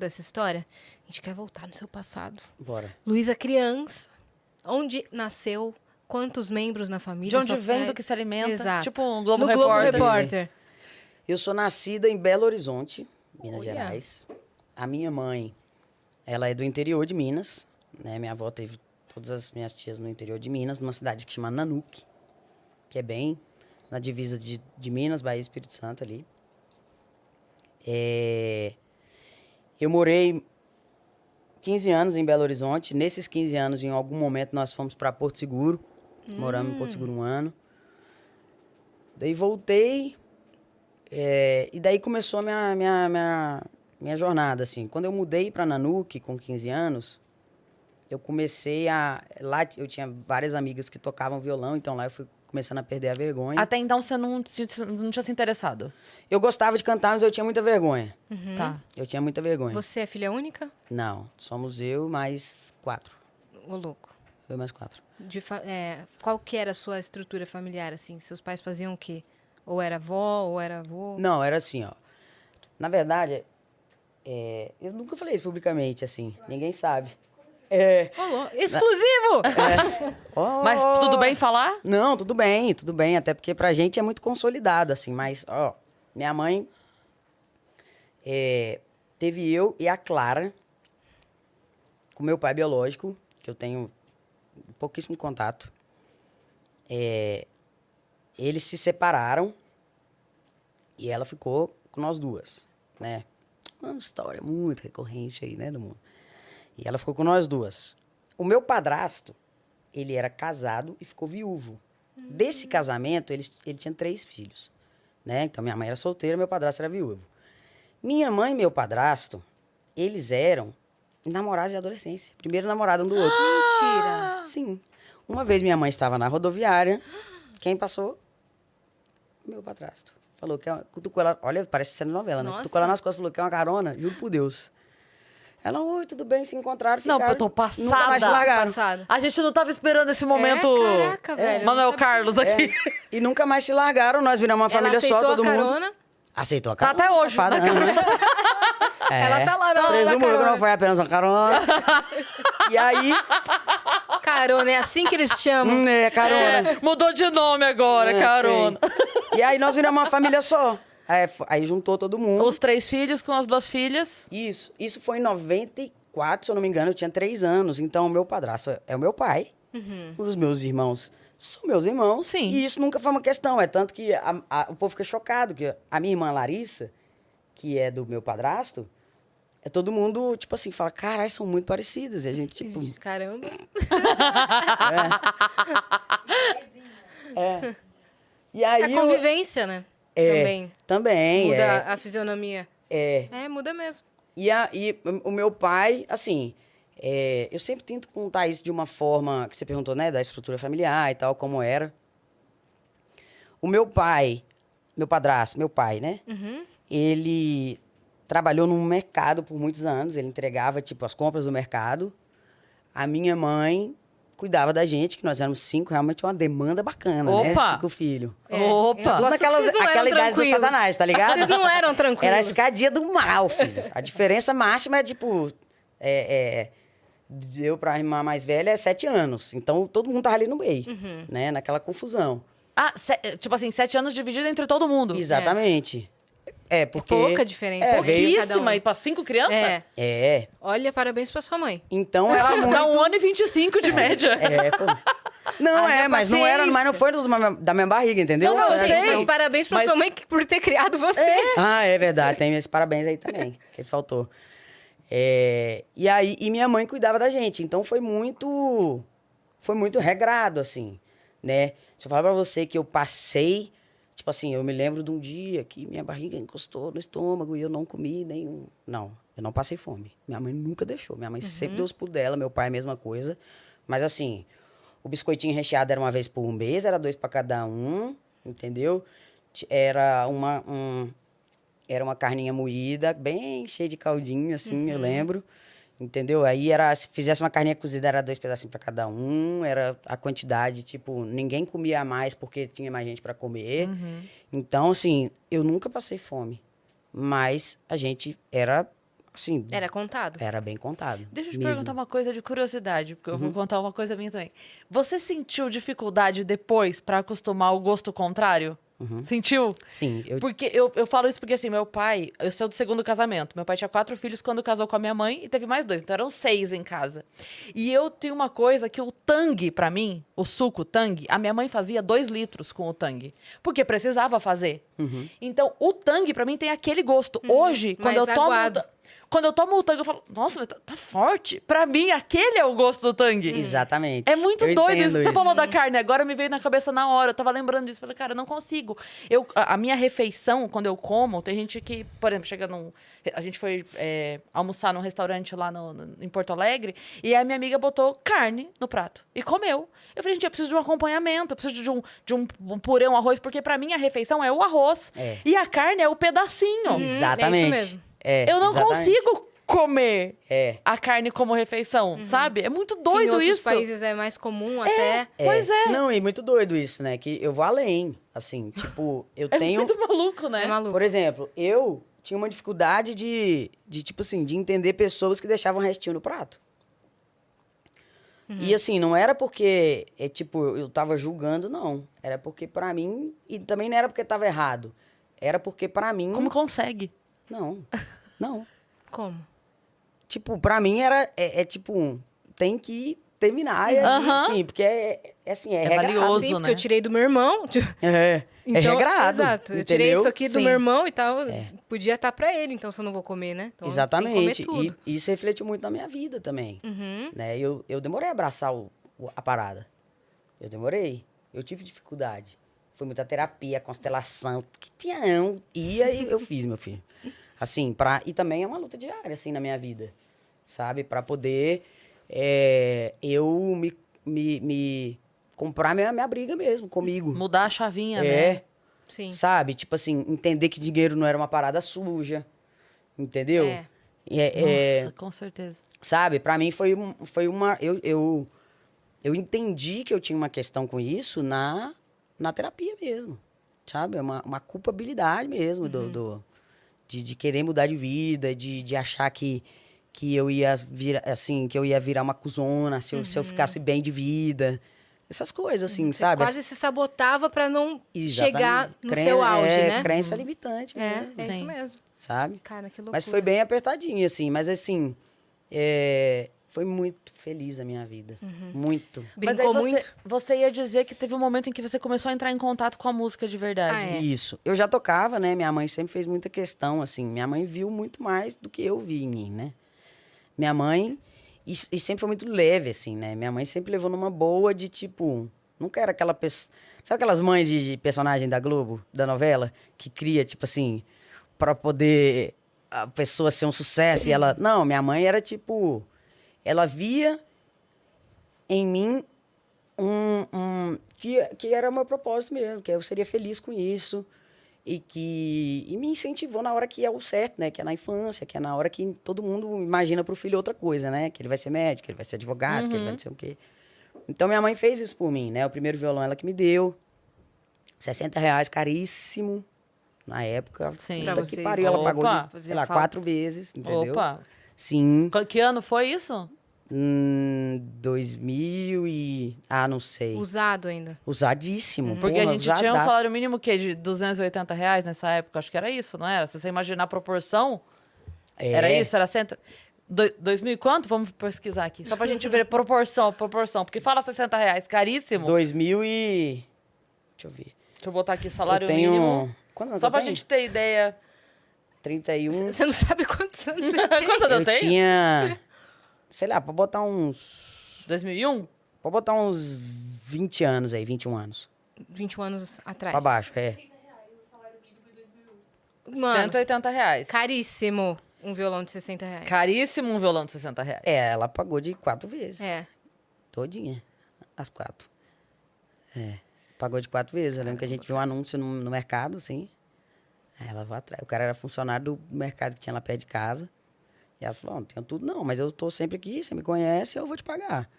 dessa história, a gente quer voltar no seu passado. Bora. Luísa criança, onde nasceu, quantos membros na família? De onde sua vem, fa- do que se alimenta. Exato. Tipo um Globo No Globo Repórter. Repórter. Eu sou nascida em Belo Horizonte, Minas Olha. Gerais. A minha mãe, ela é do interior de Minas, né? Minha avó teve todas as minhas tias no interior de Minas, numa cidade que chama Nanuque, que é bem na divisa de Minas, Bahia e Espírito Santo ali. Eu morei 15 anos em Belo Horizonte. Nesses 15 anos, em algum momento, nós fomos para Porto Seguro. Moramos em Porto Seguro 1 ano. Daí voltei. E daí começou a minha jornada, assim. Quando eu mudei para Nanuque, com 15 anos, eu comecei a... Lá eu tinha várias amigas que tocavam violão, então lá eu fui começando a perder a vergonha. Até então você não tinha se interessado. Eu gostava de cantar, mas eu tinha muita vergonha. Tá. Eu tinha muita vergonha. Você é filha única? Não, somos eu mais 4. Ô, louco. Eu mais 4. Qual que era a sua estrutura familiar, assim? Seus pais faziam o quê? Ou era avó, ou era avô? Não, era assim, ó. Na verdade, eu nunca falei isso publicamente, assim. Ninguém sabe. Ô, louco. Exclusivo! Ó, Mas tudo bem falar? Não, tudo bem, tudo bem. Até porque pra gente é muito consolidado, assim. Mas, ó, minha mãe teve eu e a Clara com meu pai biológico, que eu tenho pouquíssimo contato. Eles se separaram e ela ficou com nós duas, né? Uma história muito recorrente aí, né, do mundo. E ela ficou com nós duas. O meu padrasto, ele era casado e ficou viúvo. Desse casamento, ele tinha 3 filhos, né? Então, minha mãe era solteira, meu padrasto era viúvo. Minha mãe e meu padrasto, eles eram namorados de adolescência. Primeiro namorado um do outro. Mentira! Sim. Uma vez minha mãe estava na rodoviária, quem passou? Meu padrasto. Falou que cutucou ela, olha, parece cena de novela, né? Nossa. Cutucou ela nas costas, falou que é uma carona, juro por Deus. Ela, oi, tudo bem, se encontraram, Não, ficaram. eu tô passada. Nunca mais se largaram. Passado. A gente não tava esperando esse momento. Caraca, velho, eu não Manuel sabia. Carlos aqui. E nunca mais se largaram, nós viramos uma Ela família só, aceitou todo a mundo. carona? Aceitou a Tá carona. até hoje, safada, na né? Ela tá lá na Presumo que carona. não foi apenas uma carona. E aí, Carona, é assim que eles chamam. carona. Mudou de nome agora, carona. Sei. E aí nós viramos uma família só. Aí juntou todo mundo. Os 3 filhos com as 2 filhas. Isso foi em 94, se eu não me engano, eu tinha 3 anos. Então, o meu padrasto é o meu pai. Os meus irmãos são meus irmãos. Sim. E isso nunca foi uma questão. É tanto que o povo fica chocado. Que a minha irmã Larissa, que é do meu padrasto, todo mundo, tipo assim, fala, caralho, são muito parecidas. E a gente, tipo... Caramba. E aí, A convivência, né? Também. Também, Muda a fisionomia. É. Muda mesmo. E o meu pai, assim, eu sempre tento contar isso de uma forma que você perguntou, né, da estrutura familiar e tal, como era. O meu pai, meu padrasto, meu pai, né, ele trabalhou num mercado por muitos anos, ele entregava, tipo, as compras do mercado. A minha mãe cuidava da gente, que nós éramos 5, realmente uma demanda bacana, né, Opa! 5 filhos. Opa! Eu gosto que vocês não eram Aquela idade do tranquilos. Satanás, tá ligado? Vocês não eram tranquilos. Era a escadia do mal, filho. A diferença máxima é, tipo... de eu pra irmã mais velha é 7 anos. Então, todo mundo tava ali no meio, né? Naquela confusão. Ah, tipo assim, 7 anos dividido entre todo mundo. Exatamente. Porque... Pouca diferença. veio- Cada Pouquíssima. E pra 5 crianças? Olha, parabéns pra sua mãe. Então, era muito... Dá 1 ano e 25 de média. Pô. Não, Haja mas não era, paciência. mas não foi da minha barriga, entendeu? Não, eu Era, sei. tipo, Mas parabéns pra Mas- sua mãe por ter criado você. Ah, é verdade. Tem esse parabéns aí também, que faltou. E aí, minha mãe cuidava da gente. Então, foi muito regrado, assim, né? Se eu falar pra você que eu passei... Tipo assim, eu me lembro de um dia que minha barriga encostou no estômago e eu não comi nenhum... Não, eu não passei fome. Minha mãe nunca deixou. Minha mãe sempre deu os pulos dela, meu pai a mesma coisa. Mas assim, o biscoitinho recheado era uma vez por mês, era 2 para cada um, entendeu? Era uma carninha moída, bem cheia de caldinho, assim, eu lembro. Entendeu? Aí se fizesse uma carninha cozida, era 2 pedacinhos para cada um, era a quantidade, tipo, ninguém comia mais porque tinha mais gente para comer. Então, assim, eu nunca passei fome, mas a gente era Assim, Era contado? era bem contado. Deixa eu te mesmo. perguntar uma coisa de curiosidade, porque eu vou contar uma coisa minha também. Você sentiu dificuldade depois pra acostumar ao gosto contrário? Sentiu? Sim, Porque eu falo isso porque, assim, meu pai, eu sou do segundo casamento. Meu pai tinha 4 filhos quando casou com a minha mãe e teve mais 2. Então eram 6 em casa. E eu tenho uma coisa que o tangue, pra mim, o suco tangue, a minha mãe fazia 2 litros com o tangue. Porque precisava fazer. Então, o tangue, pra mim, tem aquele gosto. Hoje, quando mais eu tomo. aguado. Quando eu tomo o tangue, eu falo, nossa, mas tá forte. Pra mim, aquele é o gosto do tangue. exatamente. É muito Eu doido entendo isso. Você falou da carne, agora me veio na cabeça na hora. Eu tava lembrando disso. Falei, cara, eu não consigo. A minha refeição, quando eu como, tem gente que, por exemplo, chega num. A gente foi almoçar num restaurante lá em Porto Alegre e a minha amiga botou carne no prato e comeu. Eu falei, gente, eu preciso de um acompanhamento, eu preciso de um purê, um arroz, porque pra mim a refeição é o arroz. É. E a carne é o pedacinho. Exatamente. É isso mesmo. É, Eu não exatamente. consigo comer É. a carne como refeição, sabe? É muito Que em doido outros isso. países é mais comum até. Pois é. Não, e muito doido isso, né? Que eu vou além. Assim, tipo, eu É tenho. muito maluco, né? É maluco. Por exemplo, eu tinha uma dificuldade tipo assim, de entender pessoas que deixavam restinho no prato. E assim, não era porque, tipo, eu tava julgando, não. Era porque pra mim, e também não era porque tava errado. Era porque pra mim... Como consegue? Não, não. Como? Tipo, pra mim era, tipo, tem que terminar, Aham. assim, porque assim, é É regrado. valioso. Sim, porque né? eu tirei do meu irmão. É regrado, Exato. Eu entendeu? tirei isso aqui do Sim. meu irmão e tal. Podia estar pra ele, então se eu não vou comer, né? Então, Exatamente. Tem que comer tudo. E isso refletiu muito na minha vida também. Né? Eu demorei a abraçar a parada. Eu demorei. Eu tive dificuldade. Foi muita terapia, constelação. Que tinha não. Ia e eu fiz, meu filho. Assim, e também é uma luta diária, assim, na minha vida. Sabe? Pra poder eu me comprar minha briga mesmo comigo. Mudar a chavinha, né? É. Sim. Sabe? Tipo assim, entender que dinheiro não era uma parada suja. Entendeu? É. Nossa, com certeza. Sabe? Pra mim foi uma... Eu entendi que eu tinha uma questão com isso na terapia mesmo. Sabe? É uma culpabilidade mesmo de querer mudar de vida, de achar que eu ia virar, assim, que eu ia virar uma cuzona se eu ficasse bem de vida. Essas coisas, assim, Você sabe? quase se sabotava pra não Exatamente. chegar no seu auge, né? Crença limitante É, mesmo, é isso Sim. mesmo. sabe? Cara, que loucura. Mas foi bem apertadinho, assim. Mas, assim, foi muito feliz a minha vida. Muito. Mas aí Brincou muito? você ia dizer que teve um momento em que você começou a entrar em contato com a música de verdade. Ah, é. Isso. Eu já tocava, né? Minha mãe sempre fez muita questão, assim. Minha mãe viu muito mais do que eu vi em mim, né? Minha mãe... E sempre foi muito leve, assim, né? Minha mãe sempre levou numa boa de, tipo... Nunca era aquela pessoa... Sabe aquelas mães de personagem da Globo, da novela? Que cria, tipo assim... Pra poder a pessoa ser um sucesso e ela... Não, minha mãe era, tipo... Ela via em mim que era o meu propósito mesmo, que eu seria feliz com isso e me incentivou na hora que é o certo, né? Que é na infância, que é na hora que todo mundo imagina pro filho outra coisa, né? Que ele vai ser médico, que ele vai ser advogado, que ele vai não sei o quê. Então, minha mãe fez isso por mim, né? O primeiro violão ela que me deu, R$60, caríssimo. Na época, Sim. Pra puta que vocês. pariu, ela pagou, Opa. sei lá, Fazia falta. 4 vezes, entendeu? Opa! Sim. Que ano foi isso? 2000 e... Ah, não sei. Usado ainda. Usadíssimo. Porque porra, a gente tinha um usadaço. salário mínimo o quê? De R$280 nessa época? Acho que era isso, não era? Se você imaginar a proporção, era isso? Era 100... 2000 e quanto? Vamos pesquisar aqui. Só pra gente ver proporção. Porque fala R$60, caríssimo. 2000 e... Deixa eu ver. Deixa eu botar aqui salário eu tenho... mínimo. Quantos anos Só eu pra tenho? gente ter ideia. 31. Você não sabe quantos anos você tem. Quantos anos eu Eu tenho? tinha... Sei lá, pra botar uns... 2001? Pra botar uns 20 anos aí, 21 anos. 21 anos atrás. Pra baixo, é. Mano, R$180. caríssimo um violão de R$60. Caríssimo um violão de R$60. Ela pagou de 4 vezes. É. Todinha. As 4. Pagou de 4 vezes. Eu lembro que a gente viu um anúncio no mercado, assim. Aí ela vai atrás. O cara era funcionário do mercado que tinha lá perto de casa. E ela falou, não tenho tudo não, mas eu tô sempre aqui, você me conhece, eu vou te pagar.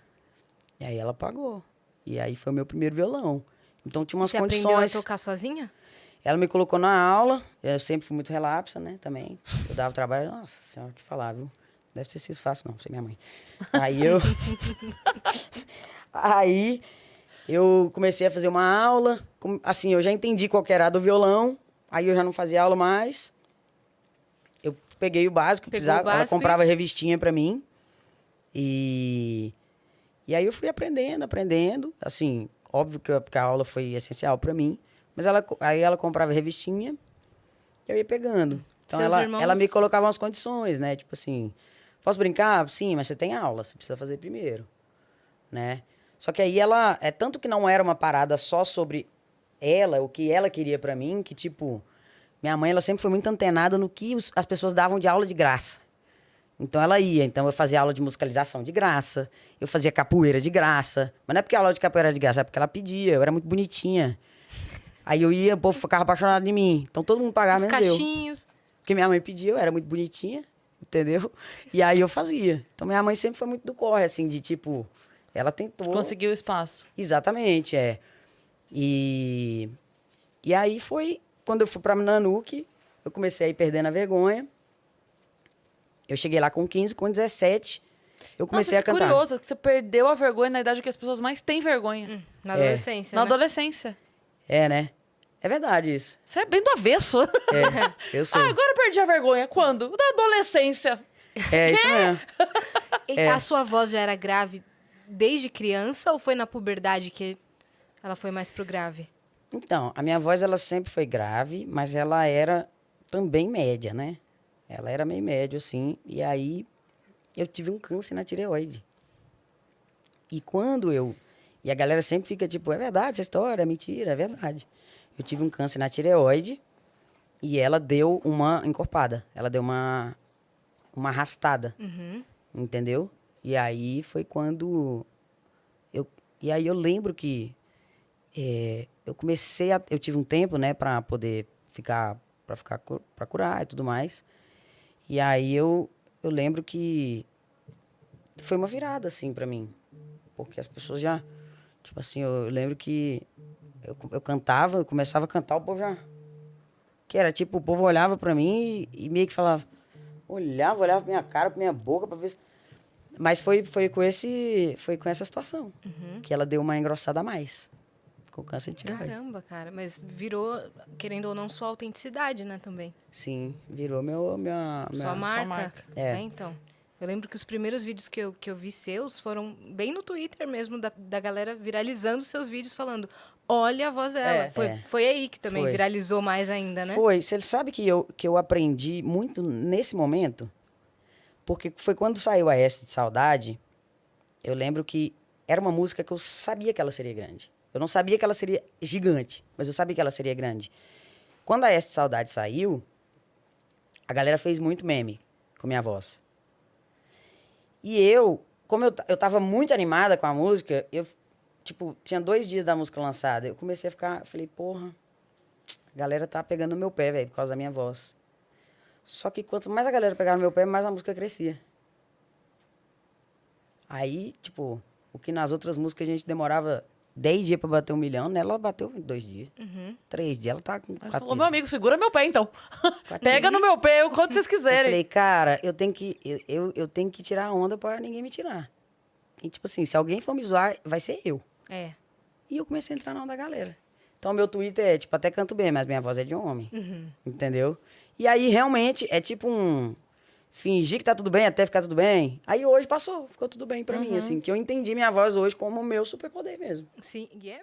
E aí ela pagou. E aí foi o meu primeiro violão. Então tinha umas Você condições... aprendeu a tocar sozinha? Ela me colocou na aula, eu sempre fui muito relapsa, né, também. Eu dava trabalho, nossa senhora, te falar, viu? Deve ter sido fácil, não, ser minha mãe. Aí eu... Aí eu comecei a fazer uma aula, assim, eu já entendi qual que era a do violão, aí eu já não fazia aula mais. Eu peguei o básico, precisava, ela comprava revistinha pra mim. E aí eu fui aprendendo, assim, óbvio que a aula foi essencial pra mim, mas aí ela comprava revistinha, eu ia pegando. Então ela me colocava umas condições, né? Tipo assim, posso brincar? Sim, mas você tem aula, você precisa fazer primeiro, né? Só que aí tanto que não era uma parada só sobre ela, o que ela queria pra mim, que tipo, minha mãe, ela sempre foi muito antenada no que as pessoas davam de aula de graça. Então ela ia, então eu fazia aula de musicalização de graça, eu fazia capoeira de graça, mas não é porque a aula de capoeira era de graça, é porque ela pedia, eu era muito bonitinha. Aí eu ia, o povo ficava apaixonado de mim, então todo mundo pagava menos eu. Cachinhos. Porque minha mãe pedia, eu era muito bonitinha, entendeu? E aí eu fazia. Então minha mãe sempre foi muito do corre, assim, de tipo, ela tentou... Conseguiu o espaço. Exatamente, é. E aí foi, quando eu fui pra Nanuque, eu comecei a ir perdendo a vergonha. Eu cheguei lá com 15, com 17, eu comecei a cantar. Curioso, que você perdeu a vergonha na idade que as pessoas mais têm vergonha. Na adolescência, Na né? adolescência. É, né? É verdade isso. Você é bem do avesso. É, eu sei. Ah, agora eu perdi a vergonha. Quando? Na adolescência. É isso mesmo. E a sua voz já era grave desde criança ou foi na puberdade que ela foi mais pro grave? Então, a minha voz, ela sempre foi grave, mas ela era também média, né? Ela era meio médio, assim. E aí, eu tive um câncer na tireoide. E E a galera sempre fica tipo, é verdade essa história, é mentira, é verdade. Eu tive um câncer na tireoide e ela deu uma encorpada. Ela deu uma arrastada, entendeu? E aí foi quando... E aí eu lembro que eu comecei a... Eu tive um tempo, né, pra poder ficar... Pra curar e tudo mais. E aí eu lembro que foi uma virada, assim, pra mim. Porque as pessoas já... Tipo assim, eu lembro que eu cantava, eu começava a cantar, o povo já... Que era tipo, o povo olhava pra mim e meio que falava... Olhava pra minha cara, pra minha boca, pra ver... Mas foi com essa situação. Que ela deu uma engrossada a mais. Com câncer de tireoide. Caramba, cara. Mas virou, querendo ou não, sua autenticidade, né, também. Sim, virou Sua marca. É. Então. Eu lembro que os primeiros vídeos que eu vi seus foram bem no Twitter mesmo, da galera viralizando seus vídeos, falando, olha a voz dela. Foi aí que também viralizou mais ainda, né? Foi. Você sabe que eu aprendi muito nesse momento? Porque foi quando saiu a S de Saudade, eu lembro que era uma música que eu sabia que ela seria grande. Eu não sabia que ela seria gigante, mas eu sabia que ela seria grande. Quando a S de Saudade saiu, a galera fez muito meme com minha voz. E como eu tava muito animada com a música, tinha 2 dias da música lançada, eu comecei a ficar, falei, porra, a galera tá pegando no meu pé, velho, por causa da minha voz. Só que quanto mais a galera pegava no meu pé, mais a música crescia. Aí, tipo, o que nas outras músicas a gente demorava 10 dias pra bater 1 milhão, nela ela bateu em 2 dias. 3 dias, ela tá com 4 falou, meu amigo, segura meu pé, então. 4 Pega dias. no meu pé, o quanto vocês Eu quiserem. falei, cara, eu tenho que tirar a onda pra ninguém me tirar. E, tipo assim, se alguém for me zoar, vai ser eu. É. E eu comecei a entrar na onda da galera. Então, meu Twitter é, tipo, até canto bem, mas minha voz é de homem. Entendeu? E aí, realmente, é tipo fingir que tá tudo bem até ficar tudo bem. Aí, hoje, ficou tudo bem pra mim, assim. Que eu entendi minha voz hoje como o meu superpoder mesmo. Sim, e é